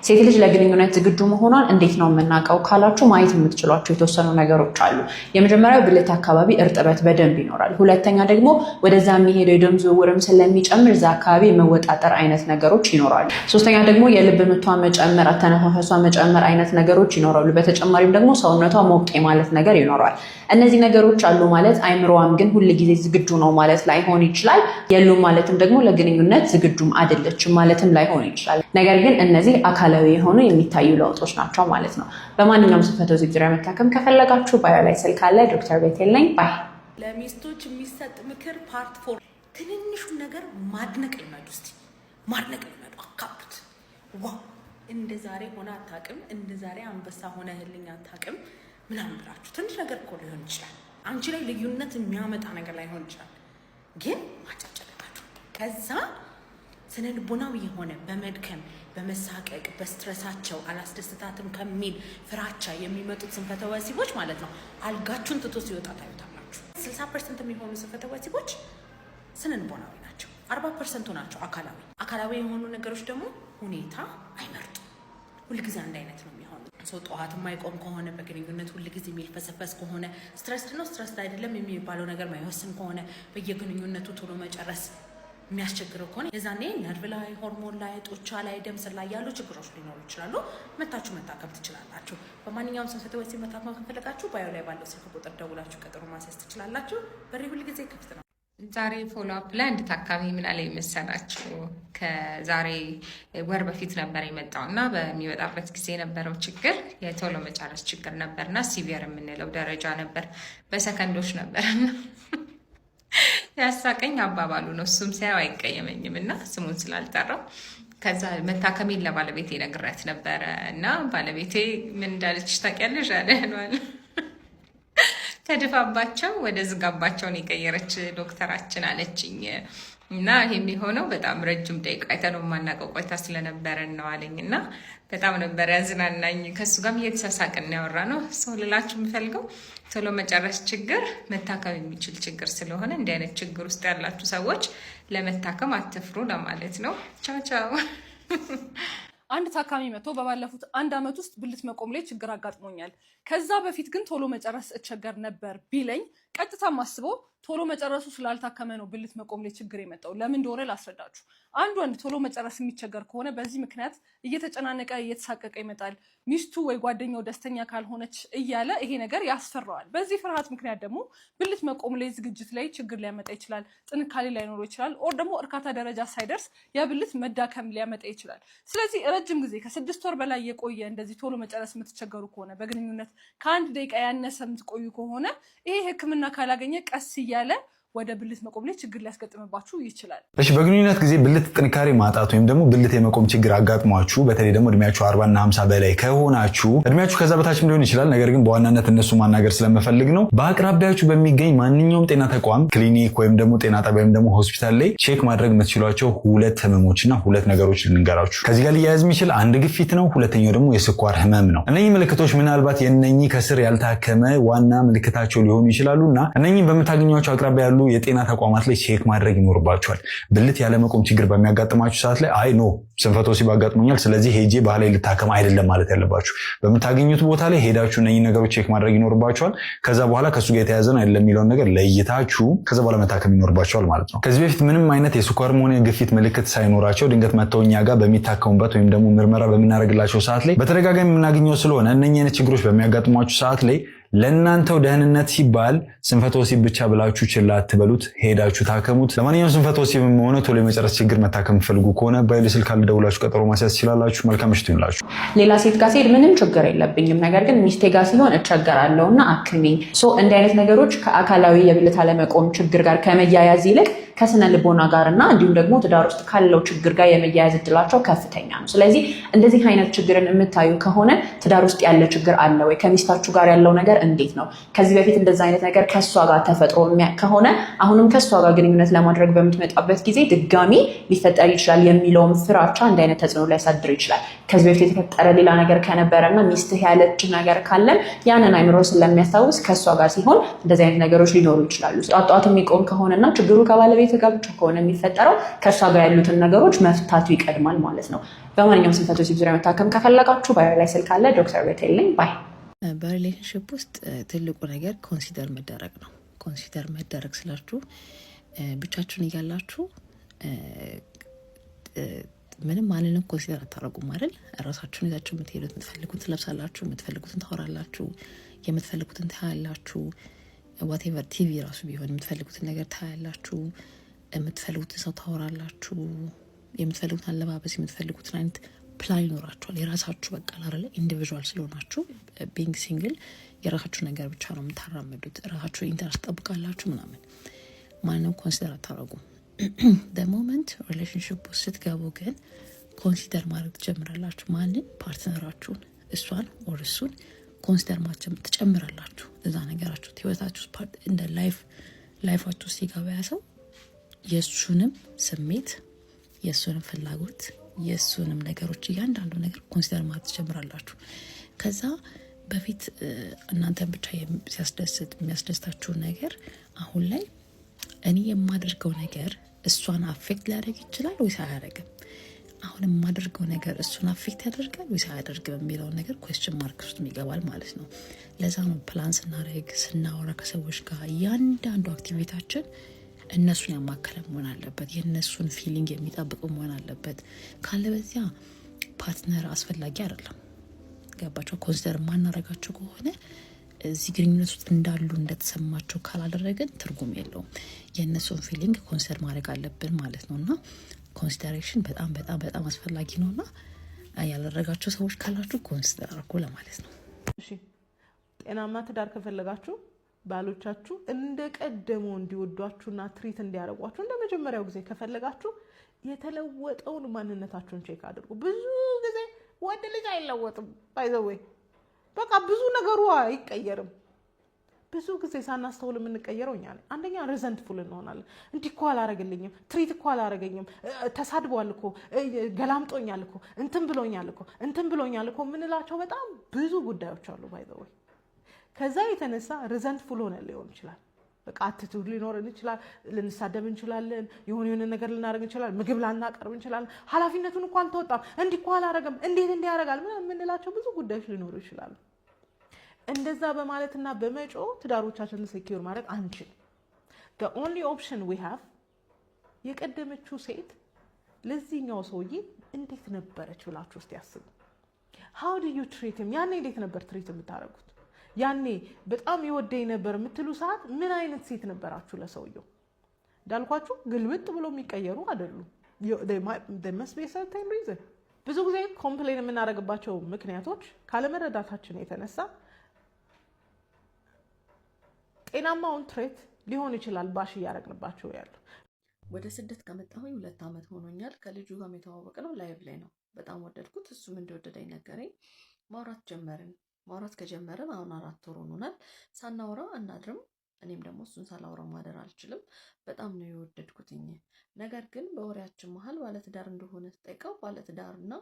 ሴት ልጅ ለግንኙነት ዝግጁ መሆኗን እንዴት ነው የምናውቀው ካላችሁ ማየት የምትችሏቸው የተወሰኑ ነገሮች አሉ። የመጀመሪያው ብልት አካባቢ እርጥበት በደንብ ይኖራል። ሁለተኛ ደግሞ ወደዛ የሚሄደው የደም ዝውውርም ስለሚጨምር እዛ አካባቢ የመወጣጠር አይነት ነገሮች ይኖራሉ። ሶስተኛ ደግሞ የልብ ምቷ መጨመር፣ አተነፋፈሷ መጨመር አይነት ነገሮች ይኖራሉ። በተጨማሪም ደግሞ ሰውነቷ ሞቅ ማለት ነገር ይኖራል። እነዚህ ነገሮች አሉ ማለት አይምሮዋም ግን ሁል ጊዜ ዝግጁ ነው ማለት ላይሆን ይችላል። የሉም ማለትም ደግሞ ለግንኙነት ዝግጁም አይደለችም ማለትም ላይሆን ይችላል። ነገር ግን እነዚህ አካላዊ የሆኑ የሚታዩ ለውጦች ናቸው ማለት ነው። በማንኛውም ስንፈተ ወሲብ ዙሪያ መታከም ከፈለጋችሁ ባዮ ላይ ስልክ አለ። ዶክተር ቤቴል ነኝ። ባይ። ለሚስቶች የሚሰጥ ምክር ፓርት 4 ትንንሹን ነገር ማድነቅ ልመዱ። እስቲ ማድነቅ ልመዱ፣ አካብቱት። ዋው እንደ ዛሬ ሆነ አታውቅም፣ እንደ ዛሬ አንበሳ ሆነ ህልኝ አታውቅም ምናምን ብላችሁ ትንሽ ነገር እኮ ሊሆን ይችላል። አንቺ ላይ ልዩነት የሚያመጣ ነገር ላይሆን ይችላል፣ ግን ማጨጨለቃችሁ ከዛ ስነ ልቦናዊ የሆነ በመድከም በመሳቀቅ በስትረሳቸው አላስደስታትም ከሚል ፍራቻ የሚመጡት ስንፈተ ወሲቦች ማለት ነው አልጋችሁን ትቶ ሲወጣ ታዩታላችሁ። 60% የሚሆኑ ስንፈተ ወሲቦች ስነ ልቦናዊ ናቸው፣ 40% ናቸው አካላዊ የሆኑ ነገሮች ደግሞ ሁኔታ አይመርጡም። ሁልጊዜ አንድ አይነት ነው የሚሆነው። ሰው ጠዋት የማይቆም ከሆነ በግንኙነት ሁልጊዜ የሚልፈሰፈስ ከሆነ ስትረስድ ነው ስትረስድ አይደለም የሚባለው ነገር ማይወስን ከሆነ በየግንኙነቱ ቶሎ መጨረስ የሚያስቸግረው ከሆነ የዛኔ ነርቭ ላይ፣ ሆርሞን ላይ፣ ጡንቻ ላይ፣ ደም ስር ላይ ያሉ ችግሮች ሊኖሩ ይችላሉ። መታችሁ መታከም ትችላላችሁ። በማንኛውም ስንፈተ ወሲብ መታከም ከፈለጋችሁ ባዮ ላይ ባለው ስልክ ቁጥር ደውላችሁ ቀጠሮ ማስያዝ ትችላላችሁ። በሬ ሁልጊዜ ክፍት ነው። ዛሬ ፎሎ አፕ ላይ አንድ ታካሚ ምን አለ መሰላችሁ? ከዛሬ ወር በፊት ነበር የመጣው እና በሚወጣበት ጊዜ የነበረው ችግር የቶሎ መጨረስ ችግር ነበርና ሲቪየር የምንለው ደረጃ ነበር። በሰከንዶች ነበርና ያሳቀኝ አባባሉ ነው። እሱም ሳያው አይቀየመኝም እና ስሙን ስላልጠራው ከዛ መታከሜን ለባለቤቴ ነግሬያት ነበረ እና ባለቤቴ ምን እንዳለች ታውቂያለሽ? አለኗል ከድፋባቸው ወደ ዝጋባቸውን የቀየረች ዶክተራችን አለችኝ። እና ይሄ የሚሆነው በጣም ረጅም ደቂቃ አይተነው የማናውቀው ቆይታ ስለነበረን ነው አለኝ እና በጣም ነበር ያዝናናኝ። ከሱ ጋርም እየተሳሳቅን ያወራ ነው። ሰው ልላችሁ የምፈልገው ቶሎ መጨረስ ችግር መታከም የሚችል ችግር ስለሆነ እንዲህ አይነት ችግር ውስጥ ያላችሁ ሰዎች ለመታከም አትፍሩ ለማለት ነው። ቻው ቻው። አንድ ታካሚ መጥቶ በባለፉት 1 ዓመት ውስጥ ብልት መቆም ላይ ችግር አጋጥሞኛል፣ ከዛ በፊት ግን ቶሎ መጨረስ እቸገር ነበር ቢለኝ ቀጥታ ማስበው ቶሎ መጨረሱ ስላልታከመ ነው ብልት መቆም ላይ ችግር የመጣው። ለምን እንደሆነ ላስረዳችሁ። አንድ ወንድ ቶሎ መጨረስ የሚቸገር ከሆነ በዚህ ምክንያት እየተጨናነቀ እየተሳቀቀ ይመጣል። ሚስቱ ወይ ጓደኛው ደስተኛ ካልሆነች እያለ ይሄ ነገር ያስፈራዋል። በዚህ ፍርሃት ምክንያት ደግሞ ብልት መቆም ላይ ዝግጅት ላይ ችግር ሊያመጣ ይችላል፣ ጥንካሬ ላይኖረው ይችላል፣ ኦር ደግሞ እርካታ ደረጃ ሳይደርስ የብልት መዳከም ሊያመጣ ይችላል። ስለዚህ ረጅም ጊዜ ከ6 ወር በላይ የቆየ እንደዚህ ቶሎ መጨረስ የምትቸገሩ ከሆነ በግንኙነት ከ1 ደቂቃ ያነሰ የምትቆዩ ከሆነ ይሄ ሕክምና ካላገኘ ቀስ እያለ ወደ ብልት መቆም ላይ ችግር ሊያስገጥምባችሁ ይችላል። እሺ፣ በግንኙነት ጊዜ ብልት ጥንካሬ ማጣት ወይም ደግሞ ብልት የመቆም ችግር አጋጥሟችሁ በተለይ ደግሞ እድሜያችሁ 40 እና 50 በላይ ከሆናችሁ እድሜያችሁ ከዛ በታችም ሊሆን ይችላል፣ ነገር ግን በዋናነት እነሱ ማናገር ስለምፈልግ ነው። በአቅራቢያችሁ በሚገኝ ማንኛውም ጤና ተቋም፣ ክሊኒክ ወይም ደግሞ ጤና ጣቢያ ወይም ደግሞ ሆስፒታል ላይ ቼክ ማድረግ የምትችሏቸው 2 ህመሞችና 2 ነገሮች ልንገራችሁ። ከዚህ ጋር ሊያያዝ የሚችል አንድ ግፊት ነው፣ ሁለተኛው ደግሞ የስኳር ህመም ነው። እነኚህ ምልክቶች ምናልባት የነኚህ ከስር ያልታከመ ዋና ምልክታቸው ሊሆኑ ይችላሉና እነኚህ በምታገኟቸው አቅራቢያ ያሉ የጤና ተቋማት ላይ ቼክ ማድረግ ይኖርባቸዋል። ብልት ያለመቆም ችግር በሚያጋጥማችሁ ሰዓት ላይ አይ ኖ ስንፈተ ወሲብ አጋጥሞኛል ስለዚህ ሄጄ ባህላዊ ልታከም አይደለም ማለት ያለባችሁ። በምታገኙት ቦታ ላይ ሄዳችሁ እነኚህ ነገሮች ቼክ ማድረግ ይኖርባቸዋል። ከዛ በኋላ ከሱ ጋር የተያዘን አይደለም የሚለውን ነገር ለይታችሁ ከዛ በኋላ መታከም ይኖርባቸዋል ማለት ነው። ከዚህ በፊት ምንም አይነት የስኳርም ሆነ የግፊት ምልክት ሳይኖራቸው ድንገት መተው እኛ ጋር በሚታከሙበት ወይም ደግሞ ምርመራ በምናደርግላቸው ሰዓት ላይ በተደጋጋሚ የምናገኘው ስለሆነ እነኚህ አይነት ችግሮች በሚያጋጥሟችሁ ሰዓት ላይ ለእናንተው ደህንነት ሲባል ስንፈተ ወሲብ ብቻ ብላችሁ ችላ አትበሉት፣ ሄዳችሁ ታከሙት። ለማንኛውም ስንፈተ ወሲብ ሆነ ቶሎ የመጨረስ ችግር መታከም ፈልጉ ከሆነ ባይል ስልክ ካለ ደውላችሁ ቀጠሮ ማስያዝ ትችላላችሁ። መልካም ምሽት ይሁንላችሁ። ሌላ ሴት ጋር ሲሄድ ምንም ችግር የለብኝም፣ ነገር ግን ሚስቴ ጋር ሲሆን እቸገራለሁና አክሚኝ። እንዲህ አይነት ነገሮች ከአካላዊ የብልት አለመቆም ችግር ጋር ከመያያዝ ይልቅ ከስነ ልቦና ጋርና እንዲሁም ደግሞ ትዳር ውስጥ ካለው ችግር ጋር የመያያዝ እድላቸው ከፍተኛ ነው። ስለዚህ እንደዚህ አይነት ችግርን የምታዩ ከሆነ ትዳር ውስጥ ያለ ችግር አለ ወይ? ከሚስታችሁ ጋር ያለው ነገር እንዴት ነው? ከዚህ በፊት እንደዛ አይነት ነገር ከሷ ጋር ተፈጥሮ ከሆነ አሁንም ከሷ ጋር ግንኙነት ለማድረግ በምትመጣበት ጊዜ ድጋሚ ሊፈጠር ይችላል የሚለውም ፍራቻ እንደ አይነት ተጽዕኖ ሊያሳድር ይችላል። ከዚህ በፊት የተፈጠረ ሌላ ነገር ከነበረና ሚስትህ ያለች ነገር ካለም ያንን አይምሮ ስለሚያስታውስ ከሷ ጋር ሲሆን እንደዚህ አይነት ነገሮች ሊኖሩ ይችላሉ። ጧት የሚቆም ከሆነና ችግሩ ከባለቤት ህይወት ጋር ብቻ ከሆነ የሚፈጠረው ከእሷ ጋር ያሉትን ነገሮች መፍታቱ ይቀድማል ማለት ነው። በማንኛውም ስንፈተ ወሲብ ዙሪያ መታከም ከፈለጋችሁ ባዮ ላይ ስልክ አለ። ዶክተር ቤቴል ነኝ። ባይ። በሪሌሽንሽፕ ውስጥ ትልቁ ነገር ኮንሲደር መደረግ ነው። ኮንሲደር መደረግ ስላችሁ ብቻችሁን እያላችሁ ምንም ማንንም ኮንሲደር አታረጉም አይደል? ራሳችሁን ይዛችሁ የምትሄዱት፣ የምትፈልጉትን ትለብሳላችሁ፣ የምትፈልጉትን ታወራላችሁ፣ የምትፈልጉትን ታያላችሁ። ዋቴቨር ቲቪ ራሱ ቢሆን የምትፈልጉትን ነገር ታያላችሁ፣ የምትፈልጉትን ሰው ታወራላችሁ፣ የምትፈልጉትን አለባበስ፣ የምትፈልጉትን አይነት ፕላን ይኖራችኋል። የራሳችሁ በቃ አይደለ? ኢንዲቪዥዋል ስለሆናችሁ ቢንግ ሲንግል የራሳችሁ ነገር ብቻ ነው የምታራምዱት። ራሳችሁ ኢንተረስት ጠብቃላችሁ ምናምን። ማንንም ኮንሲደር አታረጉም። ሞመንት ሪሌሽንሽፕ ውስጥ ስትገቡ ግን ኮንሲደር ማድረግ ትጀምራላችሁ። ማንን? ፓርትነራችሁን፣ እሷን ኦር እሱን ኮንሲደር ማድረግ ትጨምራላችሁ። እዛ ነገራችሁ ህይወታችሁ እንደ ላይፋችሁ ውስጥ ሲገባ ያ ሰው የእሱንም ስሜት፣ የእሱንም ፍላጎት፣ የእሱንም ነገሮች እያንዳንዱ ነገር ኮንሲደር ማድረግ ትጀምራላችሁ። ከዛ በፊት እናንተን ብቻ የሚያስደስታችሁን ነገር አሁን ላይ እኔ የማደርገው ነገር እሷን አፌክት ሊያደርግ ይችላል ወይስ አያደርግም? አሁን የማደርገው ነገር እሱን አፌክት ያደርጋል ወይስ አያደርግም የሚለው ነገር ኩዌስችን ማርክ ውስጥ ይገባል ማለት ነው። ለዛ ነው ፕላን ስናደርግ ስናወራ ከሰዎች ጋር እያንዳንዱ አክቲቪታችን እነሱን ያማከለ መሆን አለበት። የእነሱን ፊሊንግ የሚጠብቅ መሆን አለበት። ካለበዚያ ፓርትነር አስፈላጊ አይደለም። ገባቸው? ኮንሲደር የማናደርጋቸው ከሆነ እዚህ ግንኙነት ውስጥ እንዳሉ እንደተሰማቸው ካላደረግን ትርጉም የለውም። የእነሱን ፊሊንግ ኮንሲደር ማድረግ አለብን ማለት ነው። እና ኮንሲደሬሽን በጣም በጣም በጣም አስፈላጊ ነው። እና ያላደረጋቸው ሰዎች ካላችሁ ኮንሲደር አድርጉ ለማለት ነው። እሺ፣ ጤናማ ትዳር ከፈለጋችሁ ባሎቻችሁ እንደ ቀደመው እንዲወዷችሁና ትሪት እንዲያደርጓችሁ እንደ መጀመሪያው ጊዜ ከፈለጋችሁ የተለወጠውን ማንነታችሁን ቼክ አድርጉ። ብዙ ጊዜ ወንድ ልጅ አይለወጥም ባይዘወይ በቃ ብዙ ነገሩ አይቀየርም። ብዙ ጊዜ ሳናስተውል የምንቀየረው እኛ ነን። አንደኛ ሪዘንትፉል እንሆናለን። እንዲህ እኮ አላረግልኝም፣ ትሪት እኮ አላረገኝም፣ ተሳድቧል እኮ፣ ገላምጦኛል እኮ፣ እንትን ብሎኛል እኮ የምንላቸው በጣም ብዙ ጉዳዮች አሉ ባይ ዘ ወይ። ከዛ የተነሳ ሪዘንትፉል ሆነ ሊሆን ይችላል። በቃ አትቱድ ሊኖርን ይችላል። ልንሳደብ እንችላለን። የሆነ ነገር ልናደርግ እንችላለን። ምግብ ላናቀርብ እንችላለን። ኃላፊነቱን እኮ አልተወጣም፣ እንዲህ እኮ አላረገም፣ እንዴት እንዲያደርጋል የምንላቸው ብዙ ጉዳዮች ሊኖሩ ይችላሉ። እንደዛ በማለትና በመጮ ትዳሮቻችንን ሴኪዩር ማድረግ አንችል። the only option we have የቀደመችው ሴት ለዚህኛው ሰውዬ እንዴት ነበረች ብላችሁ እስቲ ያስቡ። how do you treat him? ያኔ እንዴት ነበር ትሪት የምታደርጉት? ያኔ በጣም ይወደኝ ነበር የምትሉ ሰዓት ምን አይነት ሴት ነበራችሁ ለሰውየው? እንዳልኳችሁ ግልብጥ ብሎ የሚቀየሩ አይደሉም። there must be a certain reason። ብዙ ጊዜ ኮምፕሌን የምናደርግባቸው ምክንያቶች ካለመረዳታችን የተነሳ ጤናማውን ትሬት ሊሆን ይችላል ባሽ እያደረግንባቸው ያሉ። ወደ ስደት ከመጣሁኝ 2 ዓመት ሆኖኛል። ከልጁ ጋር የተዋወቅ ነው ላይቭ ላይ ነው። በጣም ወደድኩት፣ እሱም እንደወደደኝ ነገረኝ። ማውራት ጀመርን። ማውራት ከጀመርን አሁን 4 ወር ሆኖናል። ሳናወራ አናድርም። እኔም ደግሞ እሱን ሳላወራ ማደር አልችልም። በጣም ነው የወደድኩትኝ። ነገር ግን በወሬያችን መሀል ባለትዳር እንደሆነ ስጠይቀው ባለትዳርና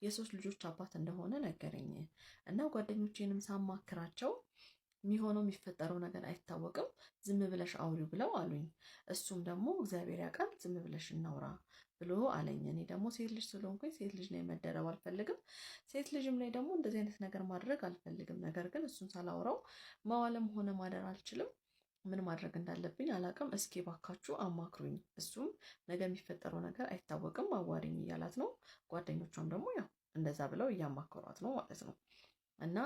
የ3 ልጆች አባት እንደሆነ ነገረኝ እና ጓደኞቼንም ሳማክራቸው የሚሆነው የሚፈጠረው ነገር አይታወቅም፣ ዝም ብለሽ አውሪው ብለው አሉኝ። እሱም ደግሞ እግዚአብሔር ያውቃል፣ ዝም ብለሽ እናውራ ብሎ አለኝ። እኔ ደግሞ ሴት ልጅ ስለሆንኩኝ ሴት ልጅ ላይ መደረብ አልፈልግም። ሴት ልጅም ላይ ደግሞ እንደዚህ አይነት ነገር ማድረግ አልፈልግም። ነገር ግን እሱን ሳላውራው መዋልም ሆነ ማደር አልችልም። ምን ማድረግ እንዳለብኝ አላቅም። እስኪ ባካችሁ አማክሩኝ። እሱም ነገ የሚፈጠረው ነገር አይታወቅም አዋሪኝ እያላት ነው። ጓደኞቿም ደግሞ ያው እንደዛ ብለው እያማከሯት ነው ማለት ነው። እና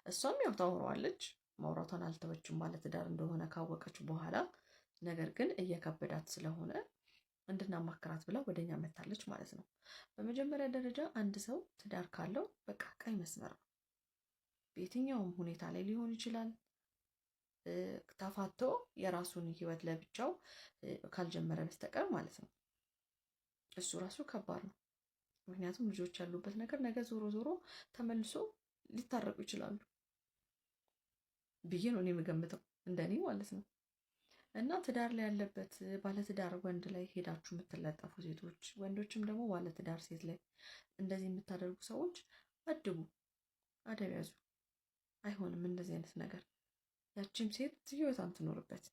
እሷም ያው ታወራዋለች። ማውራቷን አልተወችም ባለትዳር እንደሆነ ካወቀች በኋላ። ነገር ግን እየከበዳት ስለሆነ እንድናማክራት ብላ ወደኛ መታለች ማለት ነው። በመጀመሪያ ደረጃ አንድ ሰው ትዳር ካለው በቃ ቀይ መስመር ነው። በየትኛውም ሁኔታ ላይ ሊሆን ይችላል። ተፋቶ የራሱን ህይወት ለብቻው ካልጀመረ በስተቀር ማለት ነው። እሱ ራሱ ከባድ ነው። ምክንያቱም ልጆች ያሉበት ነገር ነገ ዞሮ ዞሮ ተመልሶ ሊታረቁ ይችላሉ ብዬ ነው እኔ የምገምተው፣ እንደኔ ማለት ነው። እና ትዳር ላይ ያለበት ባለትዳር ወንድ ላይ ሄዳችሁ የምትለጠፉ ሴቶች፣ ወንዶችም ደግሞ ባለትዳር ሴት ላይ እንደዚህ የምታደርጉ ሰዎች አድቡ፣ አደብ ያዙ። አይሆንም እንደዚህ አይነት ነገር። ያቺም ሴት ህይወቷን ትኖርበት።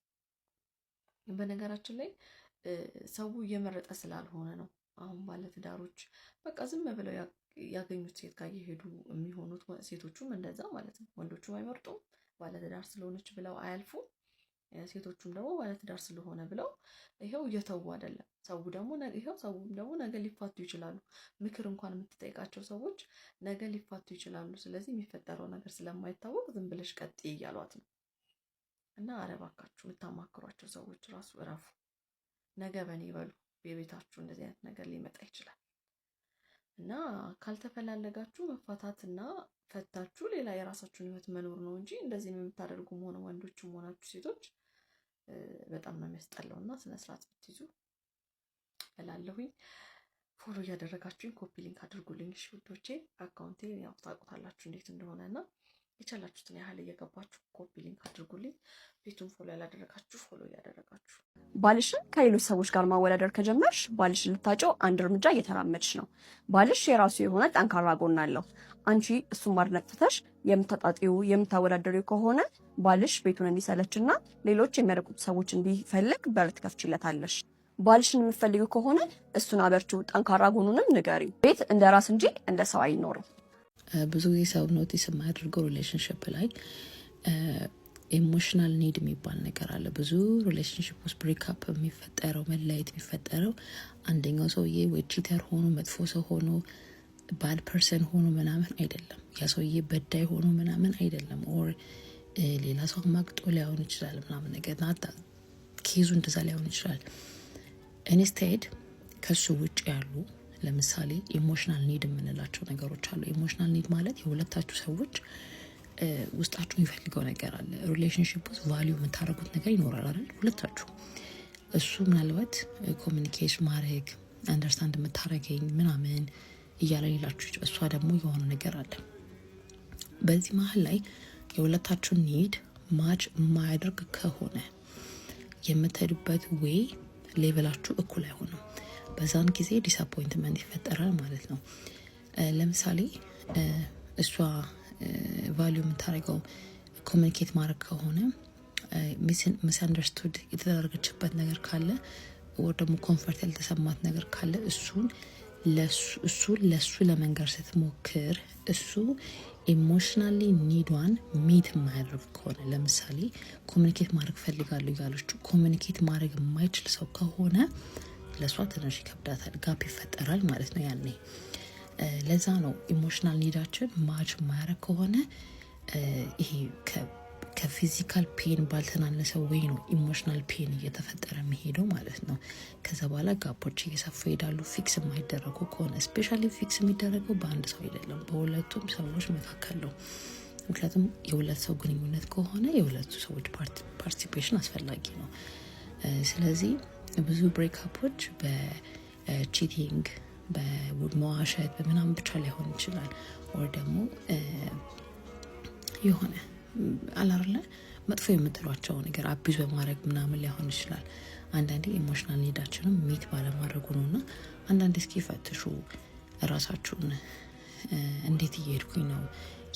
በነገራችን ላይ ሰው እየመረጠ ስላልሆነ ነው። አሁን ባለትዳሮች በቃ ዝም ብለው ያገኙት ሴት ጋር እየሄዱ የሚሆኑት ሴቶቹም እንደዛ ማለት ነው። ወንዶቹም አይመርጡም፣ ባለትዳር ስለሆነች ብለው አያልፉም። ሴቶቹም ደግሞ ባለትዳር ስለሆነ ብለው ይሄው እየተዉ አይደለም። ሰውም ደግሞ ነገ ሊፋቱ ይችላሉ። ምክር እንኳን የምትጠይቃቸው ሰዎች ነገ ሊፋቱ ይችላሉ። ስለዚህ የሚፈጠረው ነገር ስለማይታወቅ ዝም ብለሽ ቀጥይ እያሏት ነው። እና አረባካችሁ የምታማክሯቸው ሰዎች ራሱ እረፉ። ነገ በኔ ይበሉ። የቤታችሁ እንደዚህ አይነት ነገር ሊመጣ ይችላል እና ካልተፈላለጋችሁ መፋታትና ፈታችሁ ሌላ የራሳችሁን ህይወት መኖር ነው እንጂ እንደዚህ የምታደርጉ ሆነ ወንዶችም ሆናችሁ ሴቶች በጣም ነው የሚያስጠላው። እና ስነስርዓት ብትይዙ እላለሁኝ። ፎሎ እያደረጋችሁኝ ኮፒ ሊንክ አድርጉልኝ እሺ ውዶቼ። አካውንቴ ያው ታውቁታላችሁ እንዴት እንደሆነ እና የቻላችሁትን ያህል እየገባችሁ ኮፒ ሊንክ አድርጉልኝ። ቤቱን ፎሎ ያላደረጋችሁ ፎሎ እያደረጋችሁ። ባልሽን ከሌሎች ሰዎች ጋር ማወዳደር ከጀመርሽ ባልሽን ልታጨው አንድ እርምጃ እየተራመድሽ ነው። ባልሽ የራሱ የሆነ ጠንካራ ጎን አለው። አንቺ እሱን ማድነቅ ትተሽ የምታጣጢው የምታወዳደሪው ከሆነ ባልሽ ቤቱን እንዲሰለችና ሌሎች የሚያደርጉት ሰዎች እንዲፈልግ በር ትከፍቺለታለሽ። ባልሽን የምትፈልጊው ከሆነ እሱን አበርቺው፣ ጠንካራ ጎኑንም ንገሪው። ቤት እንደ ራስ እንጂ እንደ ሰው አይኖርም። ብዙ ጊዜ ሰው ኖቲስ የማያደርገው ሪሌሽንሽፕ ላይ ኢሞሽናል ኒድ የሚባል ነገር አለ። ብዙ ሪሌሽንሽፕ ውስጥ ብሬክአፕ የሚፈጠረው መለያየት የሚፈጠረው አንደኛው ሰውዬ ወይ ቺተር ሆኖ መጥፎ ሰው ሆኖ ባድ ፐርሰን ሆኖ ምናምን አይደለም። ያ ሰውዬ በዳይ ሆኖ ምናምን አይደለም። ኦር ሌላ ሰው ማግጦ ሊሆን ይችላል ምናምን ነገር ናታ ኬዙ እንደዛ ሊሆን ይችላል። ኢንስቴድ ከሱ ውጭ ያሉ ለምሳሌ ኢሞሽናል ኒድ የምንላቸው ነገሮች አሉ። ኢሞሽናል ኒድ ማለት የሁለታችሁ ሰዎች ውስጣችሁ የሚፈልገው ነገር አለ። ሪሌሽንሺፕ ውስጥ ቫልዩ የምታደርጉት ነገር ይኖራል አይደል? ሁለታችሁ እሱ ምናልባት ኮሚኒኬት ማድረግ አንደርስታንድ የምታደርገኝ ምናምን እያለ ሌላችሁ፣ እሷ ደግሞ የሆነ ነገር አለ። በዚህ መሀል ላይ የሁለታችሁ ኒድ ማች የማያደርግ ከሆነ የምትሄዱበት ዌይ ሌቨላችሁ እኩል አይሆንም። በዛን ጊዜ ዲስአፖይንትመንት ይፈጠራል ማለት ነው። ለምሳሌ እሷ ቫልዩ የምታደርገው ኮሚኒኬት ማድረግ ከሆነ ሚስአንደርስቱድ የተደረገችበት ነገር ካለ ወይ ደግሞ ኮንፈርት ያልተሰማት ነገር ካለ እሱን ለሱ ለመንገር ስትሞክር እሱ ኢሞሽናሊ ኒዷን ሚት የማያደርግ ከሆነ ለምሳሌ ኮሚኒኬት ማድረግ ፈልጋለሁ ያለችው ኮሚኒኬት ማድረግ የማይችል ሰው ከሆነ ለሷ ትንሽ ይከብዳታል፣ ጋፕ ይፈጠራል ማለት ነው ያኔ። ለዛ ነው ኢሞሽናል ኒዳችን ማች ማያረግ ከሆነ ይሄ ከፊዚካል ፔን ባልተናነሰ ወይ ነው ኢሞሽናል ፔን እየተፈጠረ የሚሄደው ማለት ነው። ከዛ በኋላ ጋፖች እየሰፉ ይሄዳሉ። ፊክስ የማይደረጉ ከሆነ ስፔሻሊ ፊክስ የሚደረገው በአንድ ሰው አይደለም፣ በሁለቱም ሰዎች መካከል ነው። ምክንያቱም የሁለት ሰው ግንኙነት ከሆነ የሁለቱ ሰዎች ፓርቲሲፔሽን አስፈላጊ ነው። ስለዚህ ብዙ ብሬክአፖች በቺቲንግ በመዋሸት በምናምን ብቻ ላይሆን ይችላል። ወር ደግሞ የሆነ አላርለ መጥፎ የምትሏቸው ነገር አቢዝ በማድረግ ምናምን ሊሆን ይችላል። አንዳንዴ ኢሞሽናል ኒዳችንም ሚት ባለማድረጉ ነው። እና አንዳንዴ እስኪ ፈትሹ ራሳችሁን። እንዴት እየሄድኩኝ ነው?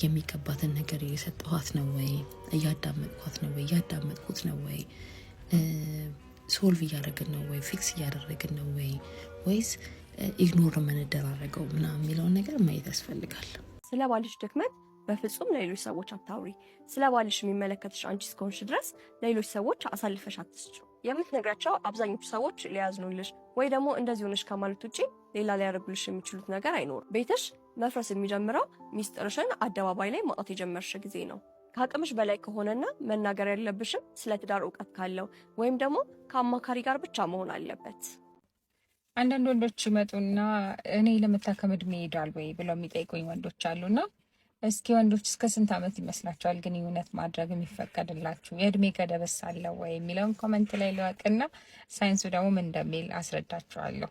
የሚገባትን ነገር እየሰጠኋት ነው ወይ? እያዳመጥኳት ነው ወይ? እያዳመጥኩት ነው ወይ? ሶልቭ እያደረግን ነው ወይ? ፊክስ እያደረግን ነው ወይ? ወይስ ኢግኖር የምንደራረገው ምናምን የሚለውን ነገር ማየት ያስፈልጋል። ስለ ባልሽ ድክመት በፍጹም ለሌሎች ሰዎች አታውሪ። ስለ ባልሽ የሚመለከትሽ አንቺ እስከሆንሽ ድረስ ለሌሎች ሰዎች አሳልፈሽ አትስጪው። የምትነግራቸው አብዛኞቹ ሰዎች ሊያዝኑልሽ ወይ ደግሞ እንደዚህ ሆነሽ ከማለት ውጪ ሌላ ሊያደርጉልሽ የሚችሉት ነገር አይኖርም። ቤትሽ መፍረስ የሚጀምረው ሚስጥርሽን አደባባይ ላይ ማውጣት የጀመርሽ ጊዜ ነው። ከአቅምሽ በላይ ከሆነና መናገር ያለብሽም ስለ ትዳር እውቀት ካለው ወይም ደግሞ ከአማካሪ ጋር ብቻ መሆን አለበት። አንዳንድ ወንዶች ይመጡና እኔ ለመታከም እድሜ ይሄዳል ወይ ብለው የሚጠይቁኝ ወንዶች አሉና እስኪ ወንዶች እስከ ስንት ዓመት ይመስላችኋል ግንኙነት ማድረግ የሚፈቀድላችሁ? የእድሜ ገደብስ አለው ወይ የሚለውን ኮመንት ላይ ልወቅና ሳይንሱ ደግሞ ምን እንደሚል አስረዳችኋለሁ።